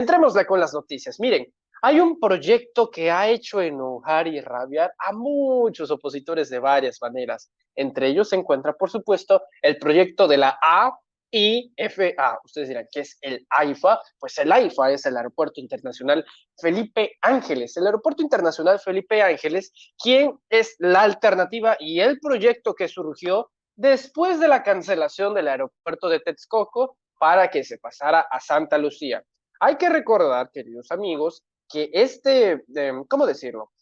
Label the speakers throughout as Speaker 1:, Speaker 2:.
Speaker 1: Entrémosle con las noticias. Miren, hay un proyecto que ha hecho enojar y rabiar a muchos opositores de varias maneras. Entre ellos se encuentra, por supuesto, el proyecto de la AIFA. Ustedes dirán, ¿qué es el AIFA? Pues el AIFA es el Aeropuerto Internacional Felipe Ángeles. El Aeropuerto Internacional Felipe Ángeles, quien es la alternativa y el proyecto que surgió después de la cancelación del aeropuerto de Texcoco para que se pasara a Santa Lucía. Hay que recordar, queridos amigos, que ¿cómo decirlo?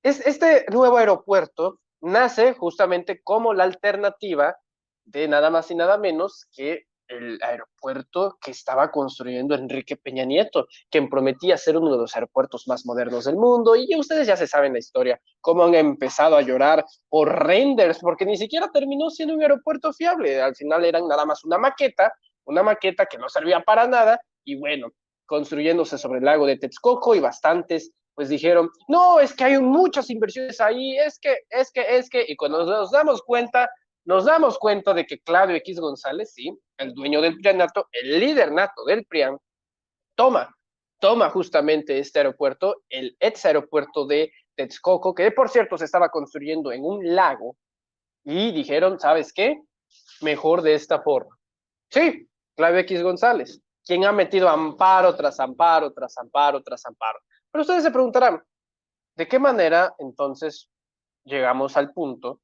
Speaker 1: Este nuevo aeropuerto nace justamente como la alternativa de nada más y nada menos que el aeropuerto que estaba construyendo Enrique Peña Nieto, quien prometía ser uno de los aeropuertos más modernos del mundo. Y ustedes ya se saben la historia, cómo han empezado a llorar por renders, porque ni siquiera terminó siendo un aeropuerto fiable. Al final eran nada más una maqueta que no servía para nada. Y bueno, construyéndose sobre el lago de Texcoco y bastantes pues dijeron, no, es que hay muchas inversiones ahí, y cuando nos damos cuenta de que Claudio X González, sí, el dueño del PRIANato, el líder nato del PRIAN, toma, toma justamente este aeropuerto, el ex aeropuerto de Texcoco, que por cierto se estaba construyendo en un lago, y dijeron, ¿sabes qué? Mejor de esta forma. Sí, Claudio X González, quien ha metido amparo tras amparo, tras amparo, tras amparo. Pero ustedes se preguntarán, ¿de qué manera entonces llegamos al punto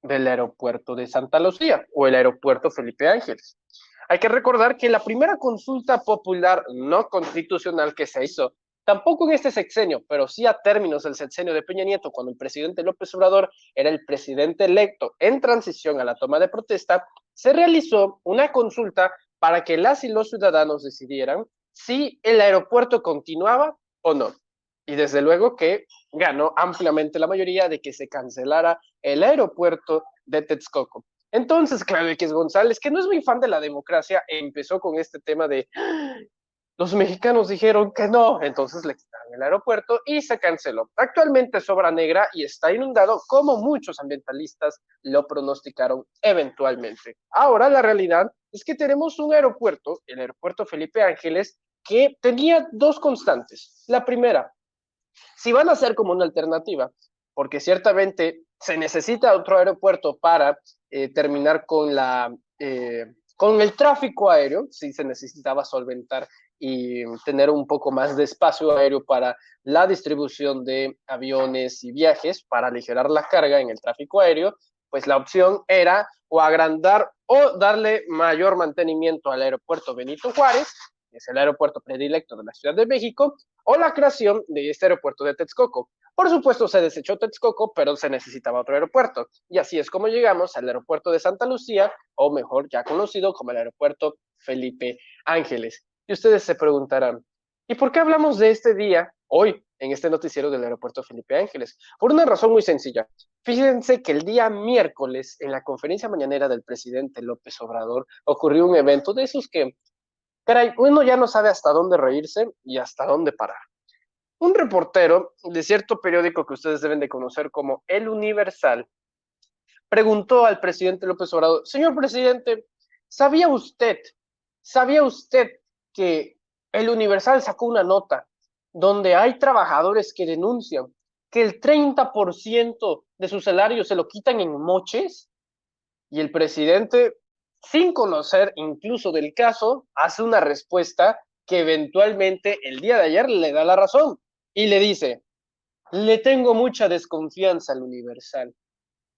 Speaker 1: del aeropuerto de Santa Lucía o el aeropuerto Felipe Ángeles? Hay que recordar que la primera consulta popular no constitucional que se hizo, tampoco en este sexenio, pero sí a términos del sexenio de Peña Nieto, cuando el presidente López Obrador era el presidente electo en transición a la toma de protesta, se realizó una consulta para que las y los ciudadanos decidieran si el aeropuerto continuaba o no. Y desde luego que ganó ampliamente la mayoría de que se cancelara el aeropuerto de Texcoco. Entonces, Claudio X González, que no es muy fan de la democracia, empezó con este tema de los mexicanos dijeron que no, entonces le quitaron el aeropuerto y se canceló. Actualmente es obra negra y está inundado como muchos ambientalistas lo pronosticaron eventualmente. Ahora la realidad es que tenemos un aeropuerto, el aeropuerto Felipe Ángeles, que tenía dos constantes. La primera, si van a ser como una alternativa, porque ciertamente se necesita otro aeropuerto para terminar con el tráfico aéreo, si se necesitaba solventar y tener un poco más de espacio aéreo para la distribución de aviones y viajes, para aligerar la carga en el tráfico aéreo, pues la opción era o agrandar o darle mayor mantenimiento al aeropuerto Benito Juárez, que es el aeropuerto predilecto de la Ciudad de México, o la creación de este aeropuerto de Texcoco. Por supuesto, se desechó Texcoco, pero se necesitaba otro aeropuerto. Y así es como llegamos al aeropuerto de Santa Lucía, o mejor, ya conocido como el aeropuerto Felipe Ángeles. Y ustedes se preguntarán, ¿y por qué hablamos de este día hoy en este noticiero del aeropuerto Felipe Ángeles? Por una razón muy sencilla. Fíjense que el día miércoles, en la conferencia mañanera del presidente López Obrador, ocurrió un evento de esos que, caray, uno ya no sabe hasta dónde reírse y hasta dónde parar. Un reportero de cierto periódico que ustedes deben de conocer como El Universal preguntó al presidente López Obrador, señor presidente, ¿sabía usted, sabía usted que El Universal sacó una nota donde hay trabajadores que denuncian que el 30% de su salario se lo quitan en moches? Y el presidente, sin conocer incluso del caso, hace una respuesta que eventualmente el día de ayer le da la razón y le dice, le tengo mucha desconfianza al Universal.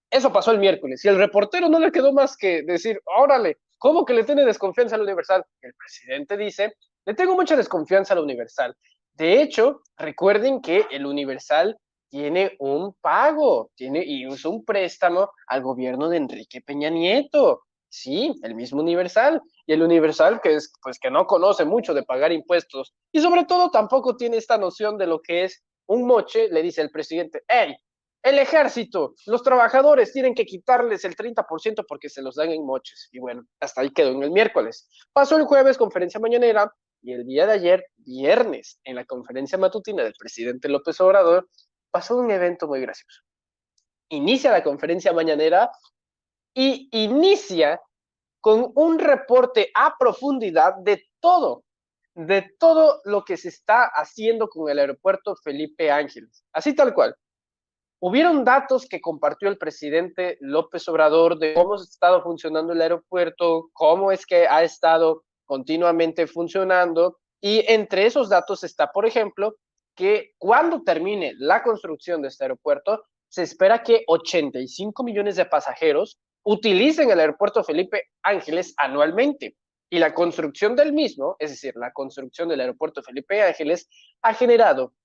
Speaker 1: Eso pasó el miércoles y el reportero no le quedó más que decir, órale, ¿cómo que le tiene desconfianza al Universal? El presidente dice, le tengo mucha desconfianza al Universal. De hecho, recuerden que el Universal tiene un pago, y es un préstamo al gobierno de Enrique Peña Nieto. Sí, el mismo Universal. Y el Universal, que es, pues, que no conoce mucho de pagar impuestos y sobre todo tampoco tiene esta noción de lo que es un moche, le dice el presidente, hey, el ejército, los trabajadores tienen que quitarles el 30% porque se los dan en moches. Y bueno, hasta ahí quedó en el miércoles. Pasó el jueves, conferencia mañanera, y el día de ayer, viernes, en la conferencia matutina del presidente López Obrador, pasó un evento muy gracioso. Inicia la conferencia mañanera y inicia con un reporte a profundidad de todo. de todo lo que se está haciendo con el aeropuerto Felipe Ángeles, así tal cual. Hubieron datos que compartió el presidente López Obrador de cómo ha estado funcionando el aeropuerto, cómo es que ha estado continuamente funcionando, y entre esos datos está, por ejemplo, que cuando termine la construcción de este aeropuerto, se espera que 85 millones de pasajeros utilicen el aeropuerto Felipe Ángeles anualmente. Y la construcción del mismo, es decir, la construcción del aeropuerto Felipe Ángeles, ha generado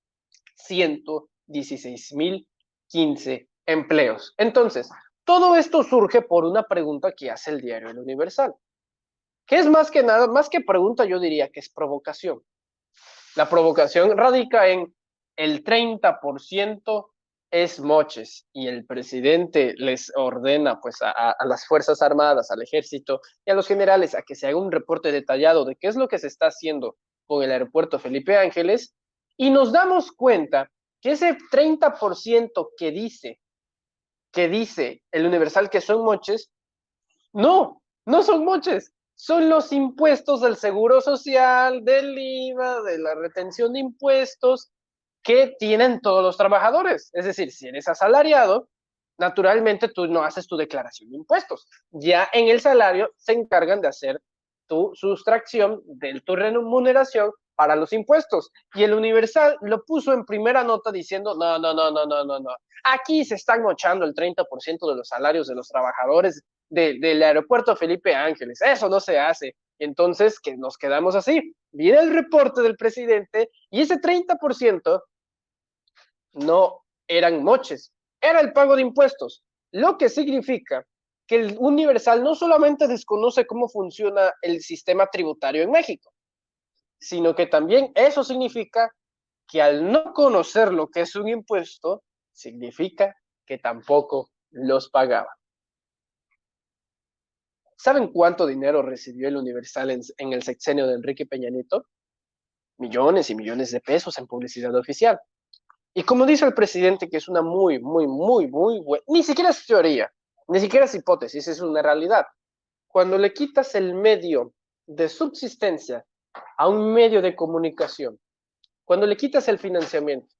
Speaker 1: 116,015 empleos. Entonces, todo esto surge por una pregunta que hace el diario El Universal, que es más que nada, más que pregunta, yo diría que es provocación. La provocación radica en el 30% es moches y el presidente les ordena pues a las Fuerzas Armadas, al ejército y a los generales a que se haga un reporte detallado de qué es lo que se está haciendo con el aeropuerto Felipe Ángeles, y nos damos cuenta que ese 30% que dice el Universal que son moches, no son moches, son los impuestos del seguro social, del IVA, de la retención de impuestos que tienen todos los trabajadores. Es decir, si eres asalariado, naturalmente tú no haces tu declaración de impuestos. Ya en el salario se encargan de hacer tu sustracción de tu remuneración para los impuestos. Y el Universal lo puso en primera nota diciendo, no, no, no, no, no, no, no. Aquí se están mochando el 30% de los salarios de los trabajadores del aeropuerto Felipe Ángeles. Eso no se hace. Entonces, que nos quedamos así. Viene el reporte del presidente y ese 30% no eran moches, era el pago de impuestos, lo que significa que el Universal no solamente desconoce cómo funciona el sistema tributario en México, sino que también eso significa que al no conocer lo que es un impuesto, significa que tampoco los pagaba. ¿Saben cuánto dinero recibió el Universal en el sexenio de Enrique Peña Nieto? Millones y millones de pesos en publicidad oficial. Y como dice el presidente, que es una muy buena, ni siquiera es teoría, ni siquiera es hipótesis, es una realidad. Cuando le quitas el medio de subsistencia a un medio de comunicación, cuando le quitas el financiamiento,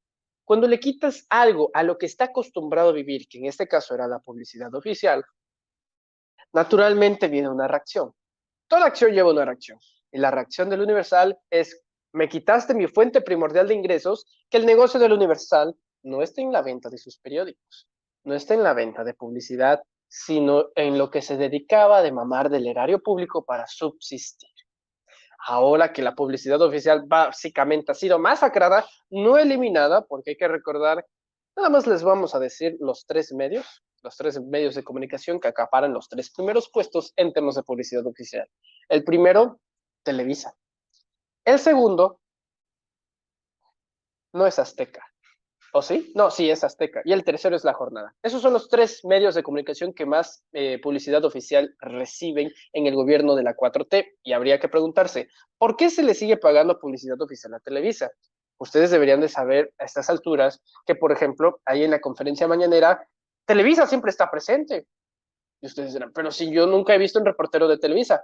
Speaker 1: cuando le quitas algo a lo que está acostumbrado a vivir, que en este caso era la publicidad oficial, naturalmente viene una reacción. Toda acción lleva una reacción. Y la reacción del Universal es, me quitaste mi fuente primordial de ingresos, que el negocio del Universal no está en la venta de sus periódicos, no está en la venta de publicidad, sino en lo que se dedicaba de mamar del erario público para subsistir. Ahora que la publicidad oficial básicamente ha sido masacrada, no eliminada, porque hay que recordar, nada más les vamos a decir los tres medios de comunicación que acaparan los tres primeros puestos en temas de publicidad oficial. El primero, Televisa. El segundo, no es Azteca. ¿O sí? No, sí, es Azteca. Y el tercero es La Jornada. Esos son los tres medios de comunicación que más publicidad oficial reciben en el gobierno de la 4T. Y habría que preguntarse, ¿por qué se le sigue pagando publicidad oficial a Televisa? Ustedes deberían de saber a estas alturas que, por ejemplo, ahí en la conferencia mañanera, Televisa siempre está presente. Y ustedes dirán, pero si yo nunca he visto un reportero de Televisa.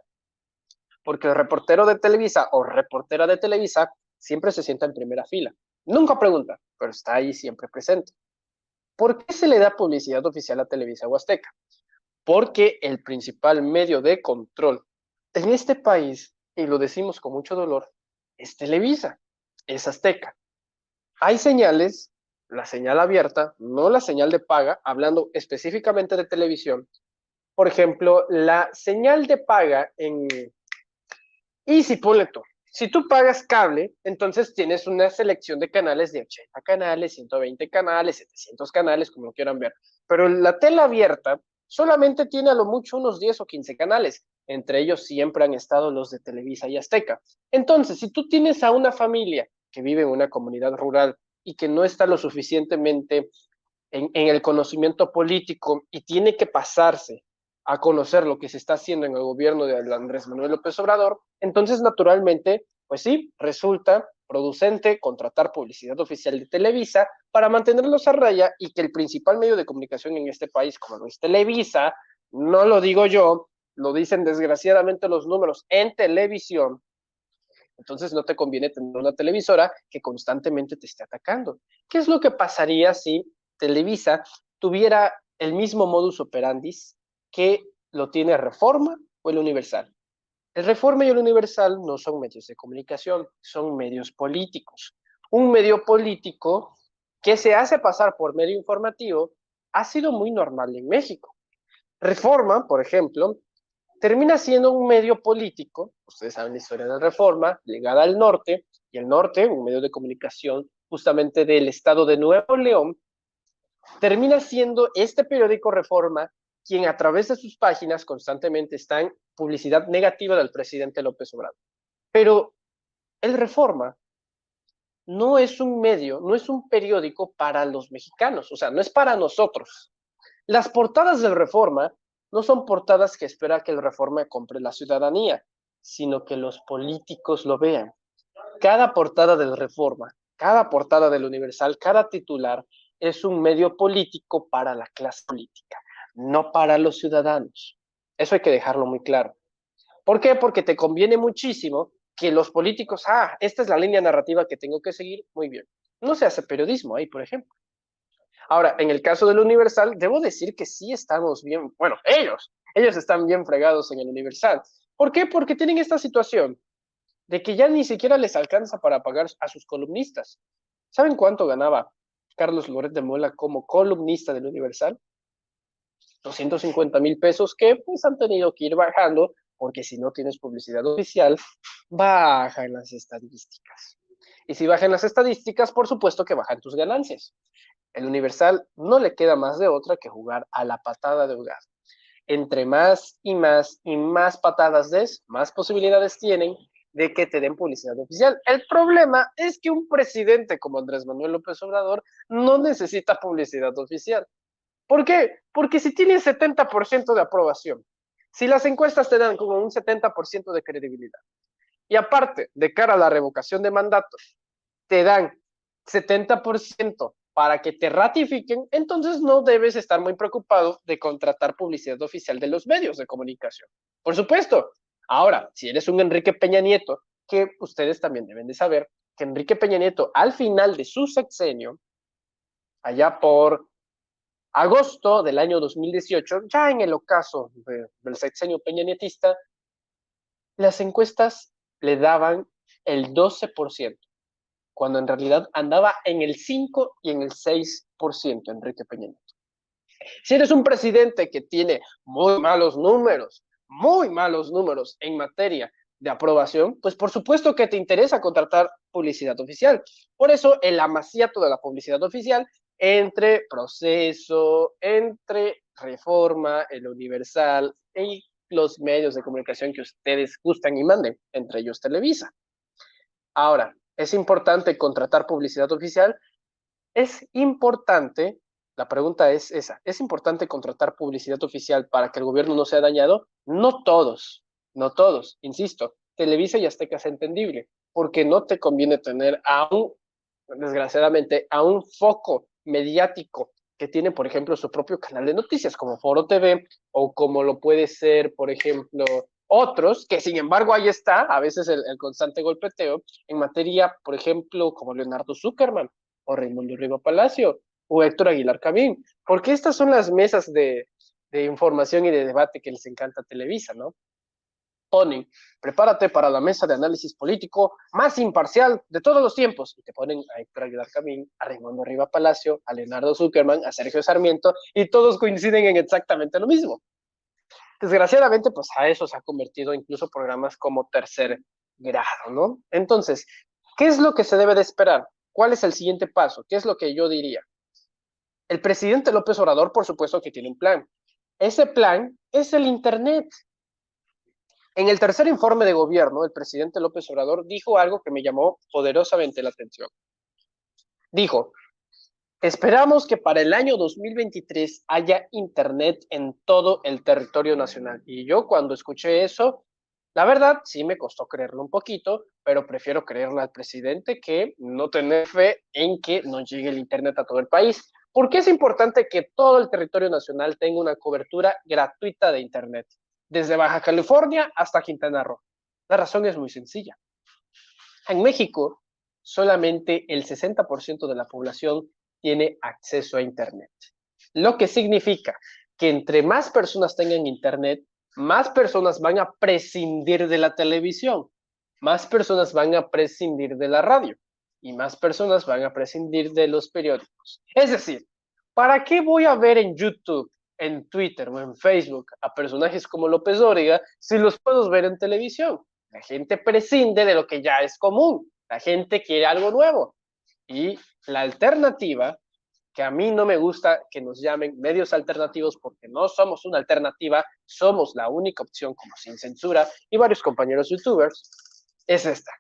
Speaker 1: Porque el reportero de Televisa o reportera de Televisa siempre se sienta en primera fila. Nunca pregunta, pero está ahí siempre presente. ¿Por qué se le da publicidad oficial a Televisa o Azteca? Porque el principal medio de control en este país, y lo decimos con mucho dolor, es Televisa, es Azteca. Hay señales, la señal abierta, no la señal de paga, hablando específicamente de televisión. Por ejemplo, la señal de paga en Easy, ponle tú. Si tú pagas cable, entonces tienes una selección de canales de 80 canales, 120 canales, 700 canales, como lo quieran ver. Pero la tela abierta solamente tiene a lo mucho unos 10 o 15 canales. Entre ellos siempre han estado los de Televisa y Azteca. Entonces, si tú tienes a una familia que vive en una comunidad rural y que no está lo suficientemente en el conocimiento político y tiene que pasarse a conocer lo que se está haciendo en el gobierno de Andrés Manuel López Obrador, entonces naturalmente, pues sí, resulta producente contratar publicidad oficial de Televisa para mantenerlos a raya y que el principal medio de comunicación en este país, como lo es Televisa, no lo digo yo, lo dicen desgraciadamente los números en televisión, Entonces no te conviene tener una televisora que constantemente te esté atacando. ¿Qué es lo que pasaría si Televisa tuviera el mismo modus operandi que lo tiene Reforma o el Universal? El Reforma y el Universal no son medios de comunicación, son medios políticos. Un medio político que se hace pasar por medio informativo ha sido muy normal en México. Reforma, por ejemplo, termina siendo un medio político, ustedes saben la historia de Reforma, ligada al norte, y el norte, un medio de comunicación justamente del estado de Nuevo León, termina siendo este periódico Reforma quien a través de sus páginas constantemente está en publicidad negativa del presidente López Obrador. Pero el Reforma no es un medio, no es un periódico para los mexicanos, o sea, no es para nosotros. Las portadas del Reforma no son portadas que espera que el Reforma compre la ciudadanía, sino que los políticos lo vean. Cada portada del Reforma, cada portada del Universal, cada titular es un medio político para la clase política, no para los ciudadanos. Eso hay que dejarlo muy claro. ¿Por qué? Porque te conviene muchísimo que los políticos, esta es la línea narrativa que tengo que seguir, muy bien. No se hace periodismo ahí, por ejemplo. Ahora, en el caso del Universal, debo decir que sí estamos bien, bueno, ellos están bien fregados en el Universal. ¿Por qué? Porque tienen esta situación de que ya ni siquiera les alcanza para pagar a sus columnistas. ¿Saben cuánto ganaba Carlos Loret de Mola como columnista del Universal? 250,000 pesos que pues han tenido que ir bajando porque si no tienes publicidad oficial, bajan las estadísticas. Y si bajan las estadísticas, por supuesto que bajan tus ganancias. El Universal no le queda más de otra que jugar a la patada de hogar. Entre más y más y más patadas des, más posibilidades tienen de que te den publicidad oficial. El problema es que un presidente como Andrés Manuel López Obrador no necesita publicidad oficial. ¿Por qué? Porque si tienes 70% de aprobación, si las encuestas te dan como un 70% de credibilidad, y aparte, de cara a la revocación de mandatos, te dan 70% para que te ratifiquen, entonces no debes estar muy preocupado de contratar publicidad oficial de los medios de comunicación. Por supuesto. Ahora, si eres un Enrique Peña Nieto, que ustedes también deben de saber que Enrique Peña Nieto, al final de su sexenio, allá por agosto del año 2018, ya en el ocaso del sexenio peñanietista, las encuestas le daban el 12%, cuando en realidad andaba en el 5 y en el 6% Enrique Peña Nieto. Si eres un presidente que tiene muy malos números en materia de aprobación, pues por supuesto que te interesa contratar publicidad oficial. Por eso el amaciato de la publicidad oficial entre Proceso, entre Reforma, el Universal y los medios de comunicación que ustedes gustan y manden, entre ellos Televisa. Ahora, ¿es importante contratar publicidad oficial? Es importante, la pregunta es esa, ¿es importante contratar publicidad oficial para que el gobierno no sea dañado? No todos, no todos, insisto, Televisa y Azteca es entendible, porque no te conviene tener desgraciadamente, a un foco mediático que tiene, por ejemplo, su propio canal de noticias, como Foro TV, o como lo puede ser, por ejemplo, otros, que sin embargo ahí está, a veces el constante golpeteo, en materia, por ejemplo, como Leonardo Zuckerman, o Raimundo Riva Palacio, o Héctor Aguilar Camín, porque estas son las mesas de información y de debate que les encanta a Televisa, ¿no? Ponen, prepárate para la mesa de análisis político más imparcial de todos los tiempos. Y te ponen a Héctor Aguilar Camín, a Raimundo Riva Palacio, a Leonardo Zuckerman, a Sergio Sarmiento, y todos coinciden en exactamente lo mismo. Desgraciadamente, pues a eso se ha convertido incluso programas como Tercer Grado, ¿no? Entonces, ¿qué es lo que se debe de esperar? ¿Cuál es el siguiente paso? ¿Qué es lo que yo diría? El presidente López Obrador, por supuesto que tiene un plan. Ese plan es el Internet. En el tercer informe de gobierno, el presidente López Obrador dijo algo que me llamó poderosamente la atención. Dijo, esperamos que para el año 2023 haya Internet en todo el territorio nacional. Y yo cuando escuché eso, la verdad sí me costó creerlo un poquito, pero prefiero creerle al presidente que no tener fe en que no llegue el Internet a todo el país. ¿Por qué es importante que todo el territorio nacional tenga una cobertura gratuita de Internet? Desde Baja California hasta Quintana Roo. La razón es muy sencilla. En México, solamente el 60% de la población tiene acceso a Internet, lo que significa que entre más personas tengan Internet, más personas van a prescindir de la televisión, más personas van a prescindir de la radio y más personas van a prescindir de los periódicos. Es decir, ¿para qué voy a ver en YouTube, en Twitter o en Facebook a personajes como López Dóriga si los puedo ver en televisión? La gente prescinde de lo que ya es común. La gente quiere algo nuevo. Y la alternativa, que a mí no me gusta que nos llamen medios alternativos porque no somos una alternativa, somos la única opción como sin censura y varios compañeros youtubers, es esta.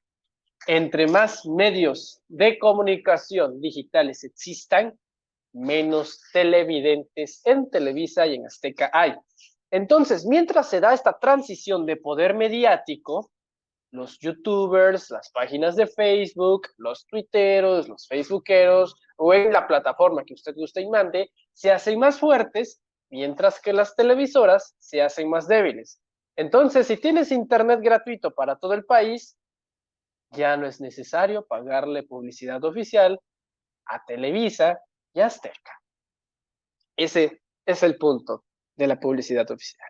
Speaker 1: Entre más medios de comunicación digitales existan, menos televidentes en Televisa y en Azteca hay. Entonces, mientras se da esta transición de poder mediático, los youtubers, las páginas de Facebook, los tuiteros, los facebookeros o en la plataforma que usted guste y mande, se hacen más fuertes, mientras que las televisoras se hacen más débiles. Entonces, si tienes internet gratuito para todo el país, ya no es necesario pagarle publicidad oficial a Televisa y a Azteca. Ese es el punto de la publicidad oficial.